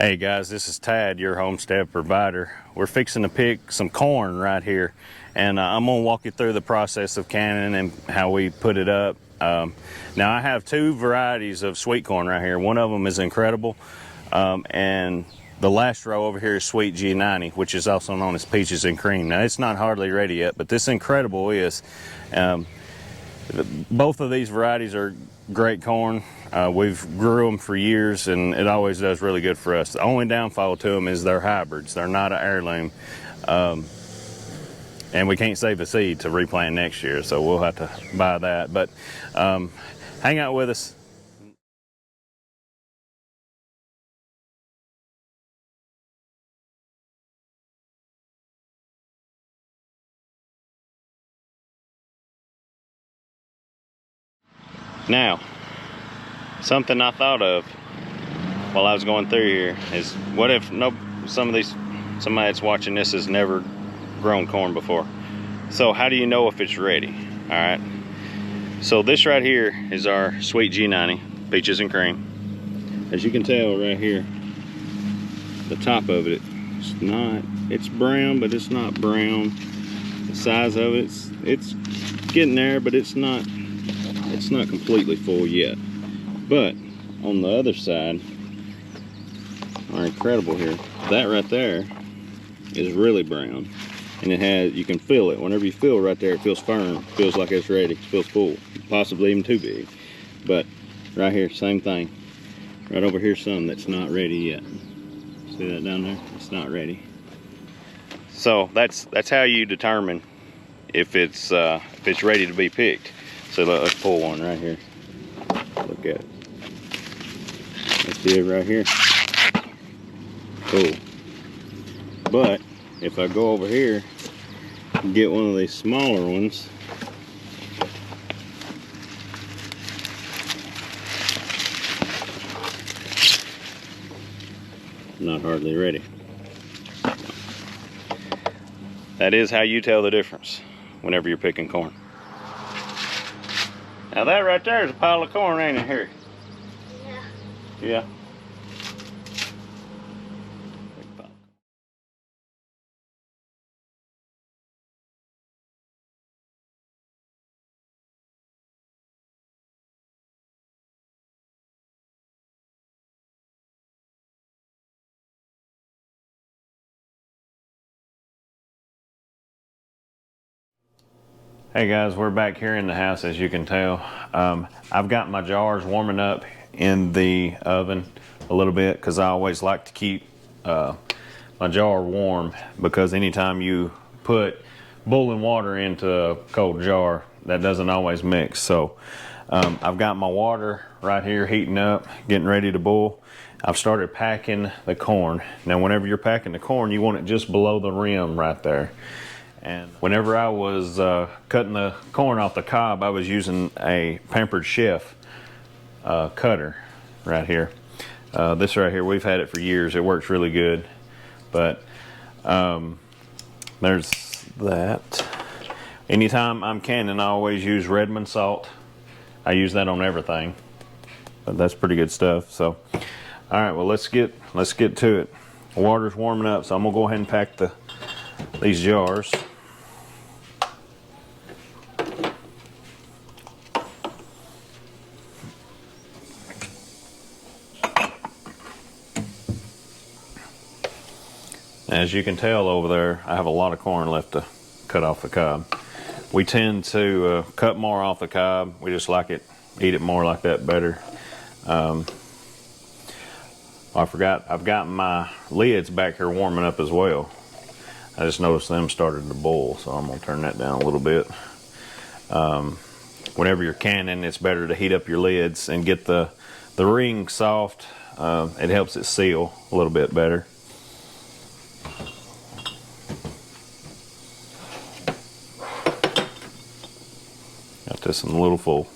Hey guys, this is Tad, your homestead provider. We're fixing to pick some corn right here, and I'm gonna walk you through the process of canning and how we put it up. Now I have two varieties of sweet corn right here. One of them is Incredible, and the last row over here is Sweet G90, which is also known as Peaches and Cream. Now it's not hardly ready yet, but this Incredible is. Both of these varieties are great corn. We've grew them for years and it always does really good for us. The only downfall to them is they're hybrids. They're not an heirloom. And we can't save the seed to replant next year, so we'll have to buy that. But hang out with us. Now, something I thought of while I was going through here is, what if somebody that's watching this has never grown corn before? So how do you know if it's ready? All right, so this right here is our Sweet G90 Peaches and Cream. As you can tell right here, the top of it's brown, but it's not brown. The size of it's getting there, but it's not completely full yet. But on the other side, our Incredible here, that right there is really brown, and you can feel it. Whenever you feel right there, it feels firm, feels like it's ready, feels full, possibly even too big. But right here, same thing. Right over here, some that's not ready yet. See that down there? It's not ready. So that's how you determine if it's ready to be picked. So let's pull one right here. Look at it. Let's see it right here. Cool. But if I go over here and get one of these smaller ones, not hardly ready. That is how you tell the difference whenever you're picking corn. Now that right there is a pile of corn, ain't it, here? Yeah. Yeah. Hey guys, we're back here in the house, as you can tell. I've got my jars warming up in the oven a little bit because I always like to keep my jar warm, because anytime you put boiling water into a cold jar, that doesn't always mix. So I've got my water right here heating up, getting ready to boil. I've started packing the corn. Now whenever you're packing the corn, you want it just below the rim right there. And whenever I was cutting the corn off the cob, I was using a Pampered chef cutter right here. This right here, we've had it for years. It works really good. But there's that. Anytime I'm canning, I always use Redmond salt. I use that on everything. But that's pretty good stuff. So, all right, well let's get to it. The water's warming up, so I'm gonna go ahead and pack these jars. As you can tell over there, I have a lot of corn left to cut off the cob. We tend to cut more off the cob. We just like it, eat it more like that better. I forgot, I've got my lids back here warming up as well. I just noticed them started to boil, so I'm gonna turn that down a little bit. Whenever you're canning, it's better to heat up your lids and get the ring soft. It helps it seal a little bit better. Got this in a little full.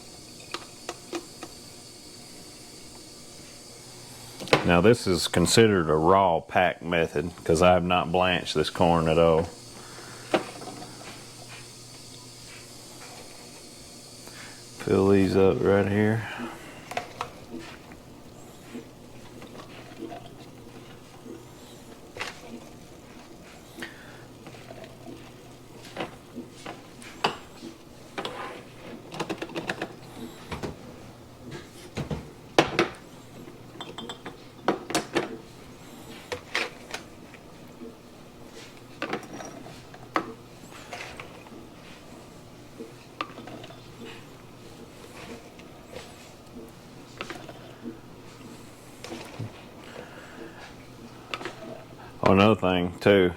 Now this is considered a raw pack method because I have not blanched this corn at all. Fill these up right here. Another thing too,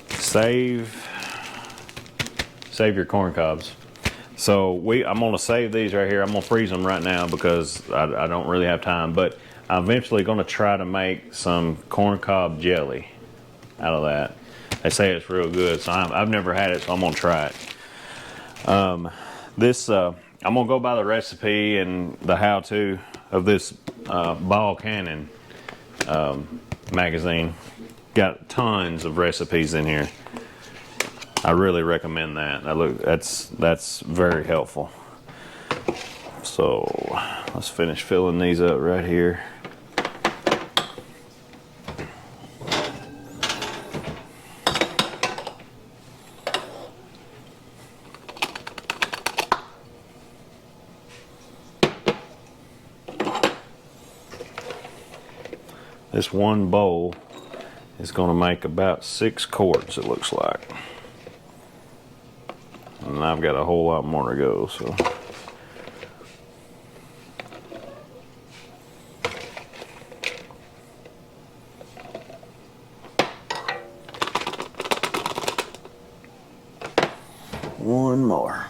save your corn cobs. So I'm gonna save these right here. I'm gonna freeze them right now because I don't really have time, but I'm eventually gonna try to make some corn cob jelly out of that. They say it's real good, so I've never had it, so I'm gonna try it. I'm gonna go by the recipe and the how-to of this Ball Cannon magazine. Got tons of recipes in here. I really recommend that. That's very helpful. So let's finish filling these up right here. This one bowl is going to make about 6 quarts, it looks like. And I've got a whole lot more to go, so. One more.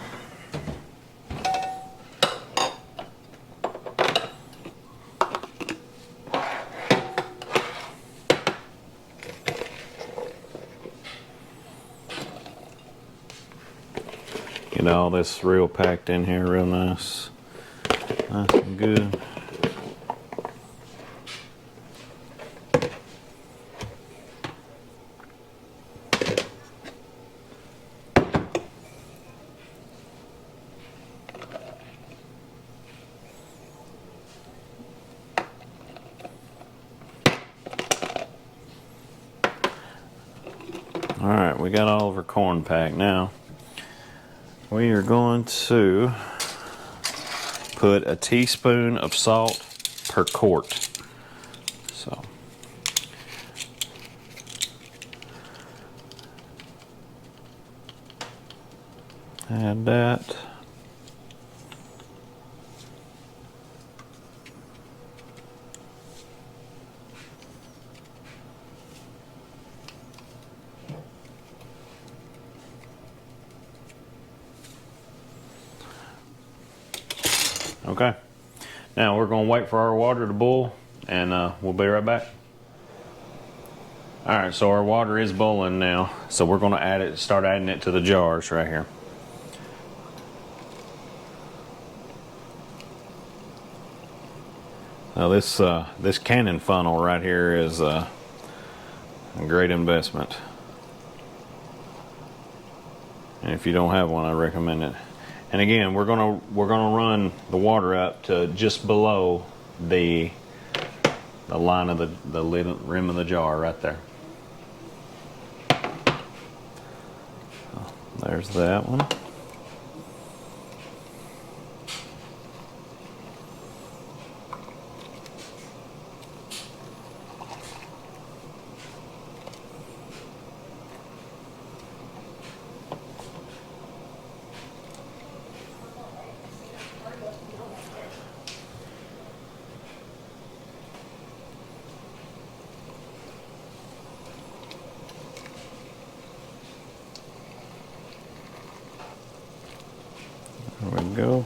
Get all this real packed in here real nice. Nice and good. Alright, we got all of our corn packed now. We are going to put a teaspoon of salt per quart. So add that. Okay, now we're going to wait for our water to boil, and we'll be right back. Alright, so our water is boiling now, so we're going to start adding it to the jars right here. Now this cannon funnel right here is a great investment, and if you don't have one, I recommend it. And again, we're gonna run the water up to just below the line of the rim of the jar right there. There's that one. There we go.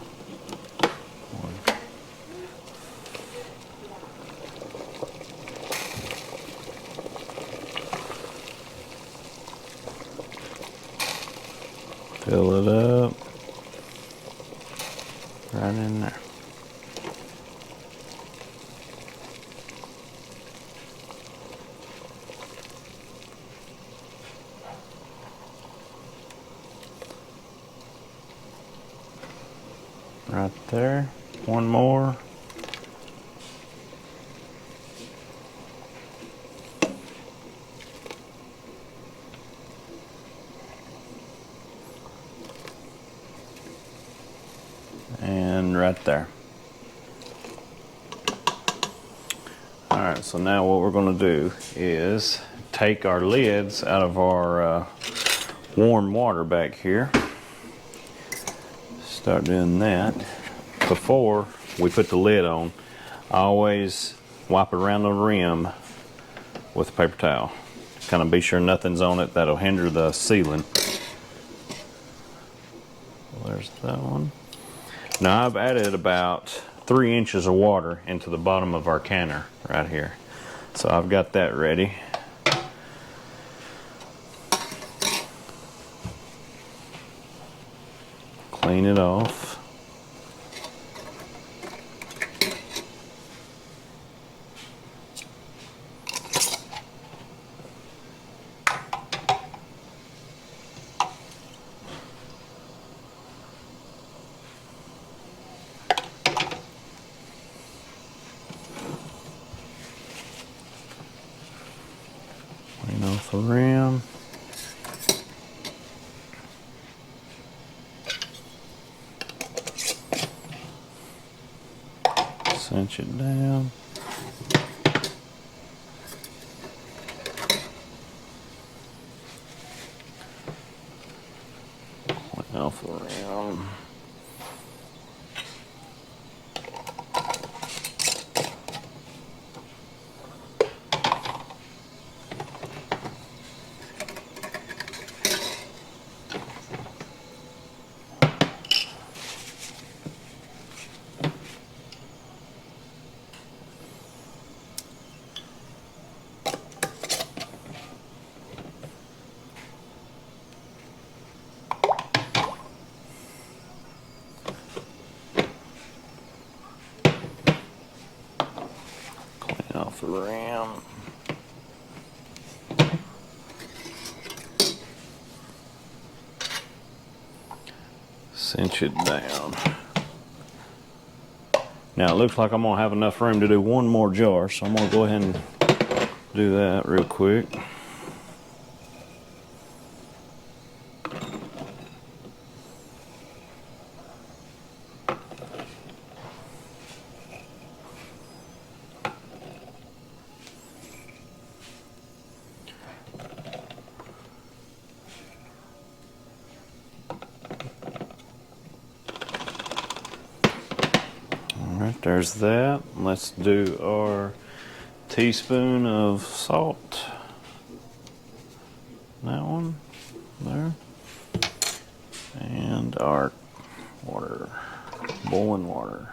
Fill it up right in there. Right there. One more. And right there. Alright, so now what we're going to do is take our lids out of our warm water back here. Start doing that. Before we put the lid on, I always wipe around the rim with a paper towel. Kind of be sure nothing's on it that'll hinder the sealing. There's that one. Now I've added about 3 inches of water into the bottom of our canner right here. So I've got that ready. Clean it off. Clean off the rim. Cinch it down. Clean off the rim. Off the rim. Cinch it down. Now it looks like I'm gonna have enough room to do one more jar, so I'm gonna go ahead and do that real quick. Alright, there's that. Let's do our teaspoon of salt. That one there. And our water, boiling water.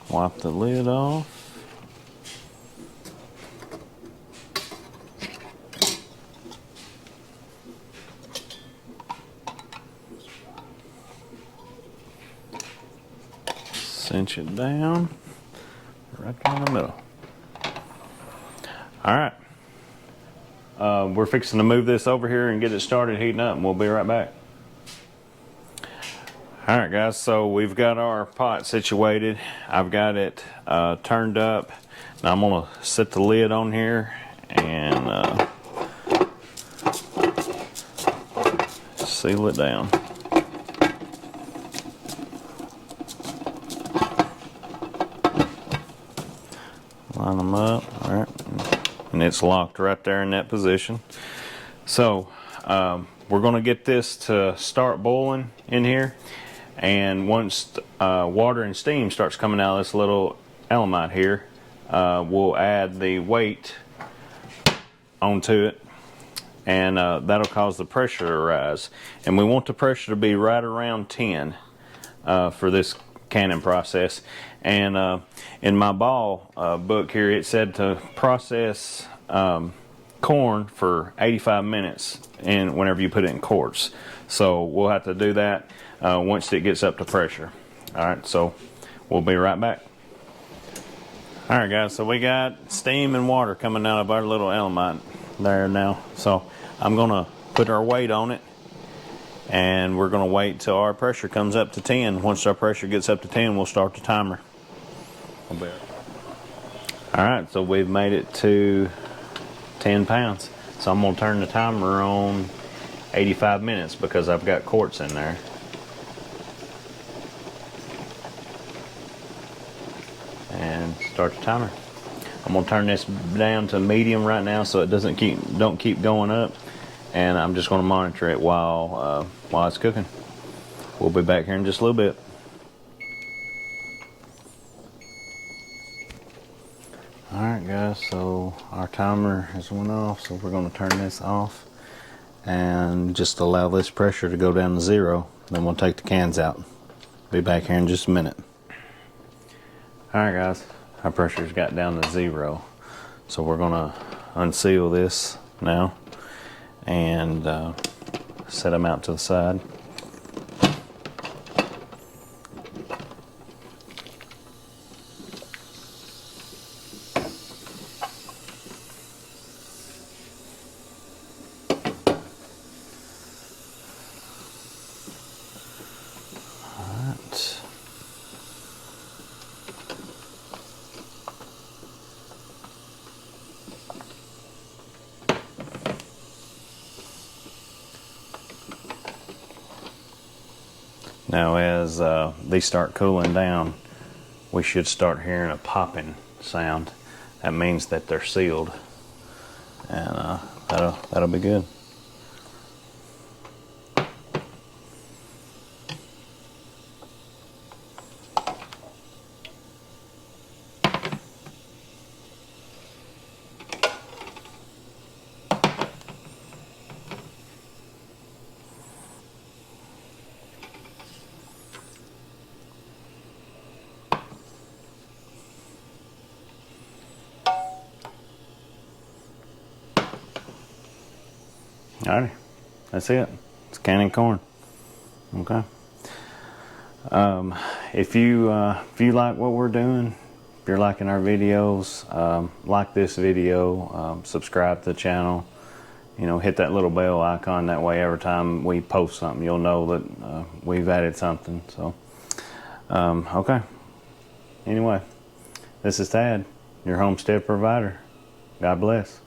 Wipe the lid off. Cinch it down right down the middle. All right. We're fixing to move this over here and get it started heating up, and we'll be right back. All right, guys, so we've got our pot situated. I've got it turned up. Now I'm gonna set the lid on here and seal it down. Line them up, all right, and it's locked right there in that position. So we're gonna get this to start boiling in here. And once water and steam starts coming out of this little element here, we'll add the weight onto it, and that'll cause the pressure to rise. And we want the pressure to be right around 10 for this canning process. And in my ball book here, it said to process corn for 85 minutes and whenever you put it in quarts. So we'll have to do that once it gets up to pressure. All right, so we'll be right back. All right, guys, so we got steam and water coming out of our little element there now. So I'm gonna put our weight on it, and we're gonna wait till our pressure comes up to 10. Once our pressure gets up to 10, we'll start the timer. All right, so we've made it to 10 pounds. So I'm gonna turn the timer on 85 minutes because I've got quarts in there. And start the timer. I'm I'm gonna turn this down to medium right now so it don't keep going up, and I'm just gonna monitor it while it's cooking. We'll be back here in just a little bit. Alright guys, so our timer has went off, so we're going to turn this off and just allow this pressure to go down to 0. Then we'll take the cans out. Be back here in just a minute. Alright guys, our pressure's got down to 0. So we're going to unseal this now and set them out to the side. Now as these start cooling down, we should start hearing a popping sound. That means that they're sealed, and that'll be good. Alrighty, that's it. It's canning corn. Okay. If you like what we're doing, if you're liking our videos, like this video, subscribe to the channel. You know, hit that little bell icon. That way, every time we post something, you'll know that we've added something. So, okay. Anyway, this is Tad, your homestead provider. God bless.